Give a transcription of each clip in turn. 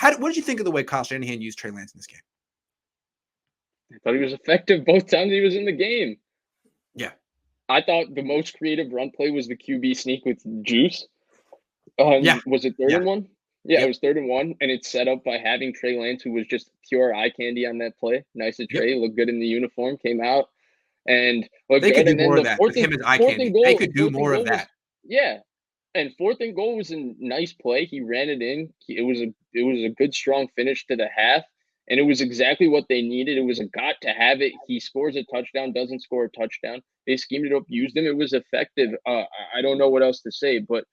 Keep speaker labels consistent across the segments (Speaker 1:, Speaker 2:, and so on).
Speaker 1: What did you think of the way Kyle Shanahan used Trey Lance in this game?
Speaker 2: I thought he was effective both times he was in the game.
Speaker 1: Yeah.
Speaker 2: I thought the most creative run play was the QB sneak with Juice.
Speaker 1: Yeah.
Speaker 2: Was it third
Speaker 1: Yeah.
Speaker 2: and one? Yeah, it
Speaker 1: Yep.
Speaker 2: was third and one, and it's set up by having Trey Lance, who was just pure eye candy on that play. Nice of
Speaker 1: Yep.
Speaker 2: Trey, looked good in the uniform, came out and looked
Speaker 1: They could
Speaker 2: good.
Speaker 1: do
Speaker 2: And then
Speaker 1: more of
Speaker 2: the
Speaker 1: that with him as eye
Speaker 2: fourth and
Speaker 1: candy. They
Speaker 2: goal,
Speaker 1: could do more of
Speaker 2: was
Speaker 1: that.
Speaker 2: yeah, and fourth and goal was a nice play. He ran it in. It was a good strong finish to the half, and it was exactly what they needed. It was a got to have it. He scores a touchdown, doesn't score a touchdown. They schemed it up, used him. It was effective. I don't know what else to say, but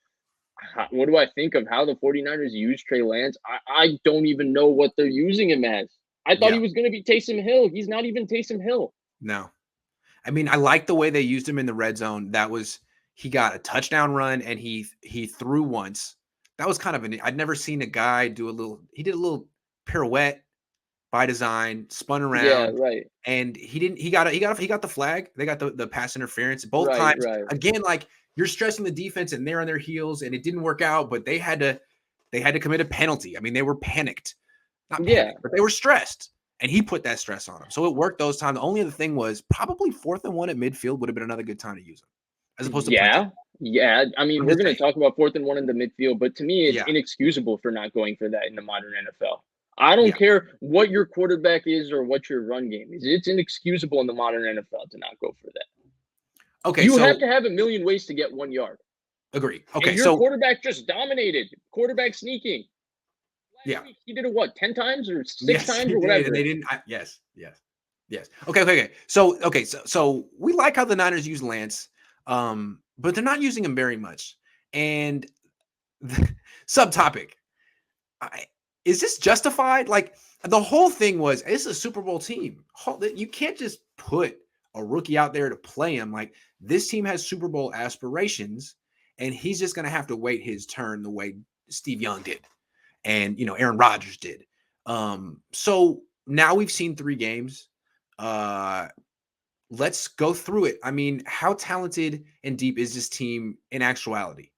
Speaker 2: what do I think of how the 49ers use Trey Lance? I don't even know what they're using him as. I thought he
Speaker 1: Yeah.
Speaker 2: was going to be Taysom Hill. He's not even Taysom Hill.
Speaker 1: No. I mean, I like the way they used him in the red zone. He got a touchdown run and he threw once. That was kind of I'd never seen a guy do he did a little pirouette by design, spun
Speaker 2: Yeah,
Speaker 1: around,
Speaker 2: right.
Speaker 1: and he got the flag. They got the pass interference both
Speaker 2: Right,
Speaker 1: times.
Speaker 2: right.
Speaker 1: Again, like you're stressing the defense and they're on their heels and it didn't work out, but they had to commit a penalty. I mean, they were panicked. Not
Speaker 2: Yeah.
Speaker 1: panicked, but they were stressed. And he put that stress on them. So it worked those times. The only other thing was probably 4th and 1 at midfield would have been another good time to use him as opposed to punting.
Speaker 2: Yeah. Yeah. I mean,
Speaker 1: I'm
Speaker 2: we're
Speaker 1: just
Speaker 2: going to
Speaker 1: saying.
Speaker 2: talk about fourth and one in the midfield, but to me, it's
Speaker 1: Yeah.
Speaker 2: inexcusable for not going for that in the modern NFL. I don't
Speaker 1: Yeah.
Speaker 2: care what your quarterback is or what your run game is. It's inexcusable in the modern NFL to not go for that.
Speaker 1: Okay.
Speaker 2: You have
Speaker 1: So
Speaker 2: to have a million ways to get 1 yard.
Speaker 1: agree.
Speaker 2: And
Speaker 1: Okay.
Speaker 2: your
Speaker 1: So
Speaker 2: quarterback just dominated. Quarterback sneaking.
Speaker 1: yeah.
Speaker 2: Last week, he did it, what, 10 times or 6
Speaker 1: Yes,
Speaker 2: times
Speaker 1: he
Speaker 2: or
Speaker 1: did. And
Speaker 2: whatever?
Speaker 1: they didn't. Yes. Yes. Yes. Okay. So we like how the Niners use Lance, but they're not using him very much. And subtopic. Is this justified? Like the whole thing was, it's a Super Bowl team. You can't just put a rookie out there to play him. Like this team has Super Bowl aspirations, and he's just going to have to wait his turn the way Steve Young did, and Aaron Rodgers did. So now we've seen 3 games. Let's go through it. I mean, how talented and deep is this team in actuality?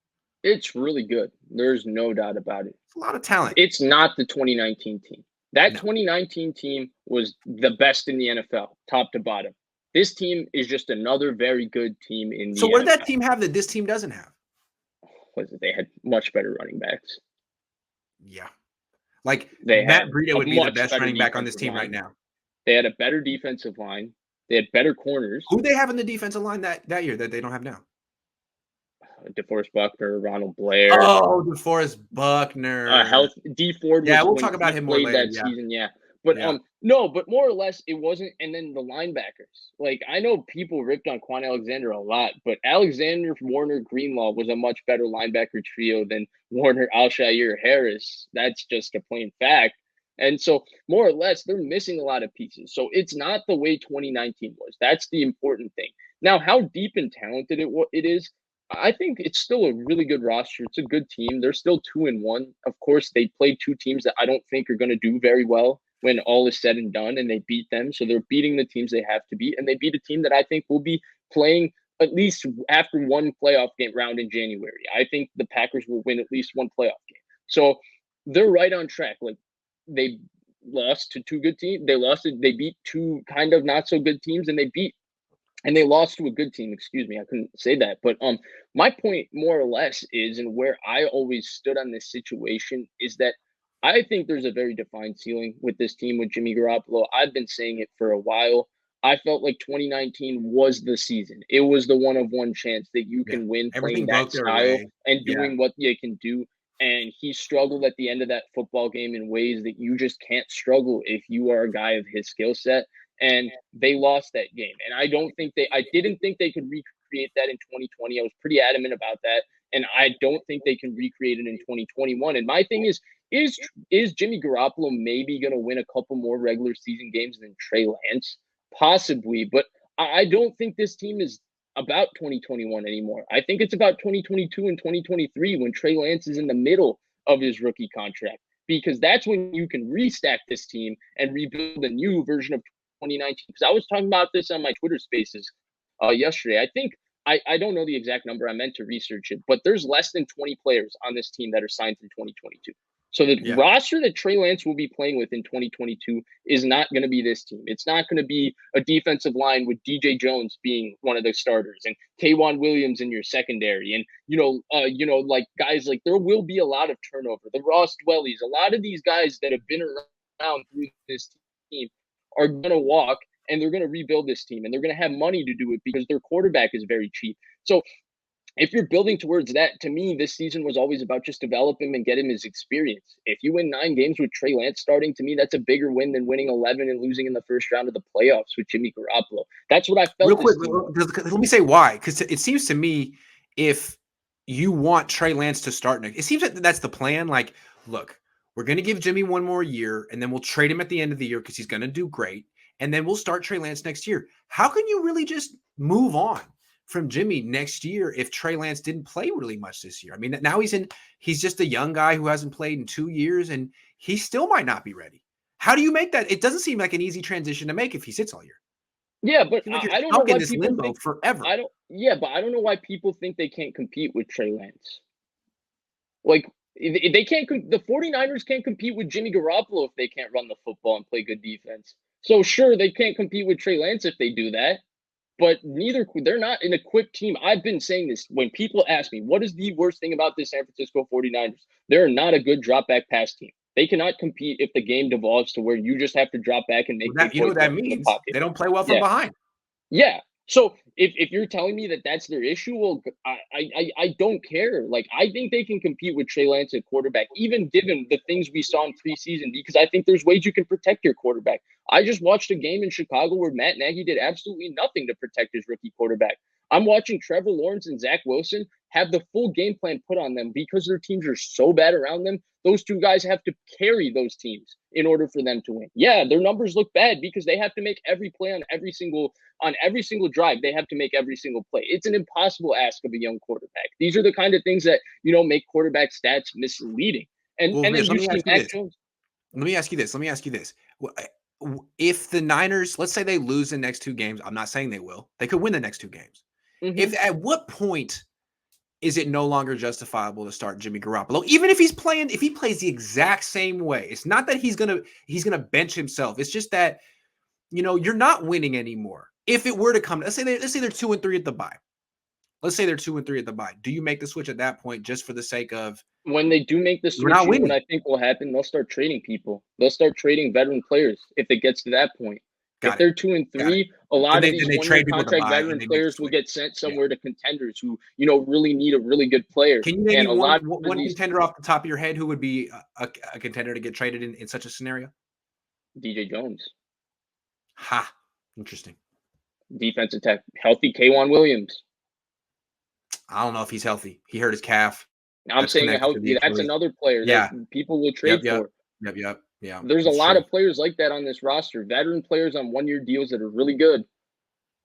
Speaker 2: It's really good. There's no doubt about it.
Speaker 1: It's a lot of talent.
Speaker 2: It's not the 2019 team. That
Speaker 1: No.
Speaker 2: 2019 team was the best in the NFL, top to bottom. This team is just another very good team in
Speaker 1: So
Speaker 2: the
Speaker 1: what did that
Speaker 2: NFL.
Speaker 1: team have that this team doesn't have?
Speaker 2: Was it? They had much better running backs.
Speaker 1: Yeah. Like
Speaker 2: They
Speaker 1: Matt
Speaker 2: had
Speaker 1: Breida
Speaker 2: a
Speaker 1: would be the
Speaker 2: much
Speaker 1: best
Speaker 2: better
Speaker 1: running back on this
Speaker 2: defensive
Speaker 1: team right
Speaker 2: line.
Speaker 1: now.
Speaker 2: They had a better defensive line. They had better corners.
Speaker 1: Who they have in the defensive line that year that they don't have now?
Speaker 2: DeForest Buckner, Ronald Blair.
Speaker 1: Oh, DeForest Buckner.
Speaker 2: D Ford
Speaker 1: Yeah,
Speaker 2: was
Speaker 1: we'll
Speaker 2: when
Speaker 1: talk about
Speaker 2: he
Speaker 1: him more
Speaker 2: played
Speaker 1: later.
Speaker 2: that
Speaker 1: Yeah.
Speaker 2: season, yeah. But
Speaker 1: Yeah.
Speaker 2: no, but more or less it wasn't. And then the linebackers, like I know people ripped on Quan Alexander a lot, but Alexander, Warner, Greenlaw was a much better linebacker trio than Warner, Alshire, Harris. That's just a plain fact. And so more or less they're missing a lot of pieces. So it's not the way 2019 was. That's the important thing. Now, how deep and talented it is, I think it's still a really good roster. It's a good team. They're still 2-1. Of course, they played 2 teams that I don't think are going to do very well when all is said and done, and they beat them. So they're beating the teams they have to beat, and they beat a team that I think will be playing at least after one playoff game round in January. I think the Packers will win at least one playoff game. So they're right on track. Like they lost to 2 good teams. They beat 2 kind of not so good teams, and they lost to a good team. Excuse me, I couldn't say that. But my point more or less is, and where I always stood on this situation is that I think there's a very defined ceiling with this team with Jimmy Garoppolo. I've been saying it for a while. I felt like 2019 was the season. It was the one of one chance that you
Speaker 1: Yeah.
Speaker 2: can win playing
Speaker 1: Everything
Speaker 2: that
Speaker 1: broke their
Speaker 2: style
Speaker 1: way.
Speaker 2: and
Speaker 1: Yeah.
Speaker 2: doing what you can do. And he struggled at the end of that football game in ways that you just can't struggle if you are a guy of his skill set. And they lost that game. And I didn't think they could recreate that in 2020. I was pretty adamant about that. And I don't think they can recreate it in 2021. And my thing is Jimmy Garoppolo maybe going to win a couple more regular season games than Trey Lance? Possibly. But I don't think this team is about 2021 anymore. I think it's about 2022 and 2023 when Trey Lance is in the middle of his rookie contract, because that's when you can restack this team and rebuild a new version of 2019. Because I was talking about this on my Twitter Spaces yesterday. I don't know the exact number. I meant to research it, but there's less than 20 players on this team that are signed through 2022. So the
Speaker 1: Yeah.
Speaker 2: roster that Trey Lance will be playing with in 2022 is not going to be this team. It's not going to be a defensive line with DJ Jones being one of the starters and K'Wan Williams in your secondary, and like guys like there will be a lot of turnover. The Ross Dwellys, a lot of these guys that have been around through this team are going to walk, and they're going to rebuild this team, and they're going to have money to do it because their quarterback is very cheap. So if you're building towards that, to me, this season was always about just develop him and get him his experience. If you win 9 games with Trey Lance starting, to me, that's a bigger win than winning 11 and losing in the first round of the playoffs with Jimmy Garoppolo. That's what I felt.
Speaker 1: Real quick, let me say why, because it seems to me if you want Trey Lance to start next, it seems like that's the plan. Like, look, we're going to give Jimmy one more year, and then we'll trade him at the end of the year because he's going to do great, and then we'll start Trey Lance next year. How can you really just move on from Jimmy next year if Trey Lance didn't play really much this year? I mean, now he's just a young guy who hasn't played in 2 years, and he still might not be ready. How do you make that? It doesn't seem like an easy transition to make if he sits all year.
Speaker 2: Yeah, but
Speaker 1: Like you're
Speaker 2: I don't know
Speaker 1: stuck in
Speaker 2: why
Speaker 1: this
Speaker 2: people
Speaker 1: limbo
Speaker 2: think
Speaker 1: forever.
Speaker 2: I don't. Yeah, but I don't know why people think they can't compete with Trey Lance. Like they can't. The 49ers can't compete with Jimmy Garoppolo if they can't run the football and play good defense. So sure, they can't compete with Trey Lance if they do that. But they're not an equipped team. I've been saying this when people ask me, what is the worst thing about this San Francisco 49ers? They're not a good drop back pass team. They cannot compete if the game devolves to where you just have to drop back and make big
Speaker 1: You know
Speaker 2: plays
Speaker 1: what that
Speaker 2: in the
Speaker 1: means?
Speaker 2: pocket.
Speaker 1: They don't play well from
Speaker 2: Yeah.
Speaker 1: behind.
Speaker 2: Yeah. So if you're telling me that that's their issue, well, I don't care. Like I think they can compete with Trey Lance at quarterback, even given the things we saw in preseason, because I think there's ways you can protect your quarterback. I just watched a game in Chicago where Matt Nagy did absolutely nothing to protect his rookie quarterback. I'm watching Trevor Lawrence and Zach Wilson have the full game plan put on them because their teams are so bad around them. Those two guys have to carry those teams in order for them to win. Yeah, their numbers look bad because they have to make every play on every single drive. They have to make every single play. It's an impossible ask of a young quarterback. These are the kind of things that make quarterback stats misleading. And
Speaker 1: Well,
Speaker 2: then
Speaker 1: Vish,
Speaker 2: you see Mac Jones.
Speaker 1: Let me ask you this. If the Niners, let's say they lose the next 2 games, I'm not saying they will. They could win the next 2 games.
Speaker 2: Mm-hmm.
Speaker 1: At what point is it no longer justifiable to start Jimmy Garoppolo, even if if he plays the exact same way? It's not that he's gonna bench himself. It's just that you're not winning anymore. If it were to come, let's say they're 2-3 at the bye. Let's say they're 2-3 at the bye. Do you make the switch at that point just for the sake of
Speaker 2: When they do make the
Speaker 1: we're
Speaker 2: switch,
Speaker 1: not winning?
Speaker 2: what I think will happen, they'll start trading people. They'll start trading veteran players if it gets to that point. If they're 2-3, a lot of these one-year contract veteran players will get sent somewhere to contenders who, really need a really good player.
Speaker 1: Can you name
Speaker 2: And
Speaker 1: me
Speaker 2: a lot
Speaker 1: one
Speaker 2: of these
Speaker 1: contender off the top of your head who would be a contender to get traded in such a scenario?
Speaker 2: DJ Jones,
Speaker 1: Ha, interesting.
Speaker 2: defense attack, healthy K'Wan Williams.
Speaker 1: I don't know if he's healthy. He hurt his calf.
Speaker 2: I'm saying a healthy. That's another player that people will trade for.
Speaker 1: Yep. Yeah.
Speaker 2: There's a lot of players like that on this roster. Veteran players on one-year deals that are really good.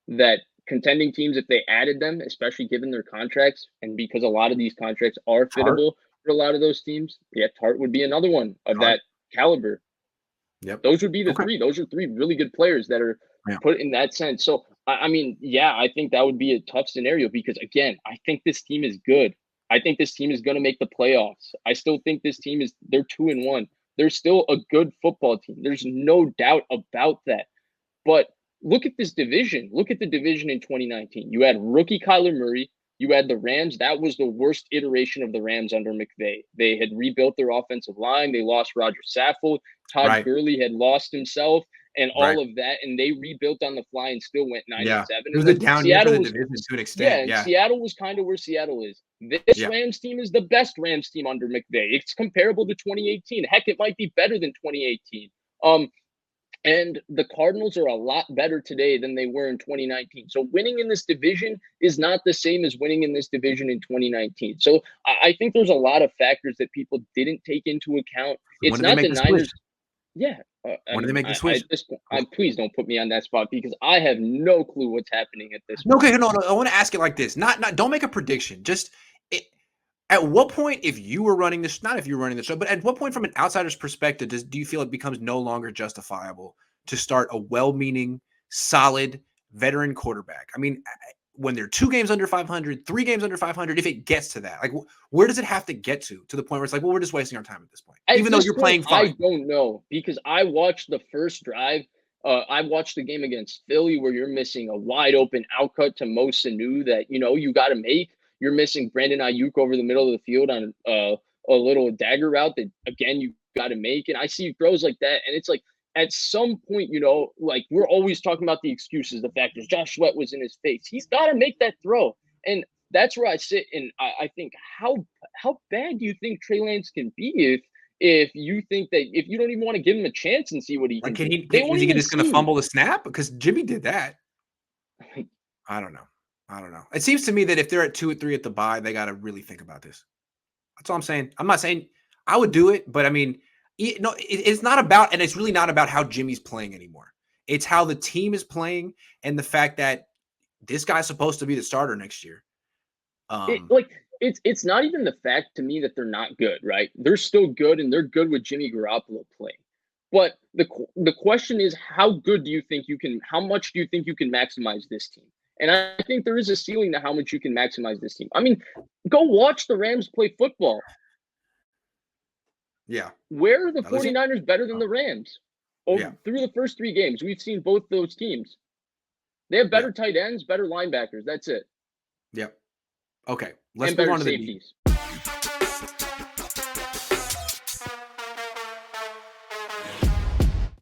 Speaker 2: That contending teams, if they added them, especially given their contracts, and because a lot of these contracts are fittable for a lot of those teams, Tart would be another one of that caliber.
Speaker 1: Yep.
Speaker 2: Those would be the 3. Those are 3 really good players that are put in that sense. So, I mean, I think that would be a tough scenario because, again, I think this team is good. I think this team is going to make the playoffs. I still think this team they're 2-1. They're still a good football team. There's no doubt about that. But look at this division. Look at the division in 2019. You had rookie Kyler Murray. You had the Rams. That was the worst iteration of the Rams under McVay. They had rebuilt their offensive line. They lost Roger Saffold. Todd Gurley had lost himself and all of that. And they rebuilt on the fly and still went 9-7.
Speaker 1: It was a down year for the division to an extent.
Speaker 2: Yeah, and Seattle was kind of where Seattle is. This Rams team is the best Rams team under McVay. It's comparable to 2018. Heck, it might be better than 2018. And the Cardinals are a lot better today than they were in 2019. So winning in this division is not the same as winning in this division in 2019. So I think there's a lot of factors that people didn't take into account. It's not the Niners. Yeah.
Speaker 1: When do they make the switch?
Speaker 2: Please don't put me on that spot because I have no clue what's happening at this
Speaker 1: point. Okay, no. I want to ask it like this. Don't make a prediction. Just at what point, if you were running this, not if you were running the show, but at what point from an outsider's perspective do you feel it becomes no longer justifiable to start a well-meaning, solid veteran quarterback? I mean, when they're 2 games under 500, 3 games under 500, if it gets to that? Like, where does it have to get to the point where it's like, well, we're just wasting our time at this point,
Speaker 2: At
Speaker 1: even though
Speaker 2: this
Speaker 1: you're
Speaker 2: point,
Speaker 1: playing
Speaker 2: I
Speaker 1: fine.
Speaker 2: don't know because I watched the first drive. I watched the game against Philly where you're missing a wide open outcut to Mo Sanu that you got to make. You're missing Brandon Ayuk over the middle of the field on a little dagger route that again you got to make. And I see throws like that, and it's like at some point, like we're always talking about the excuses, the fact that Josh Sweat was in his face. He's got to make that throw, and that's where I sit and I think how bad do you think Trey Lance can be if you think that if you don't even want to give him a chance and see what he
Speaker 1: Like,
Speaker 2: can do? They won't
Speaker 1: is he
Speaker 2: even
Speaker 1: just going to
Speaker 2: see.
Speaker 1: fumble the snap? Because Jimmy did that. I don't know. I don't know. It seems to me that if they're at 2 or 3 at the bye, they got to really think about this. That's all I'm saying. I'm not saying I would do it, but I mean, it's not about, and it's really not about how Jimmy's playing anymore. It's how the team is playing and the fact that this guy's supposed to be the starter next year.
Speaker 2: It like it's not even the fact to me that they're not good, right? They're still good and they're good with Jimmy Garoppolo playing. But the question is how good do you think you can how much do you think you can maximize this team? And I think there is a ceiling to how much you can maximize this team. I mean, go watch the Rams play football.
Speaker 1: Yeah.
Speaker 2: Where are the
Speaker 1: Now,
Speaker 2: 49ers better than the Rams?
Speaker 1: Yeah.
Speaker 2: Through the first 3 games, we've seen both those teams. They have better
Speaker 1: Yeah.
Speaker 2: tight ends, better linebackers. That's it.
Speaker 1: Yep. Okay. Let's
Speaker 2: And
Speaker 1: move
Speaker 2: better
Speaker 1: on to
Speaker 2: safeties.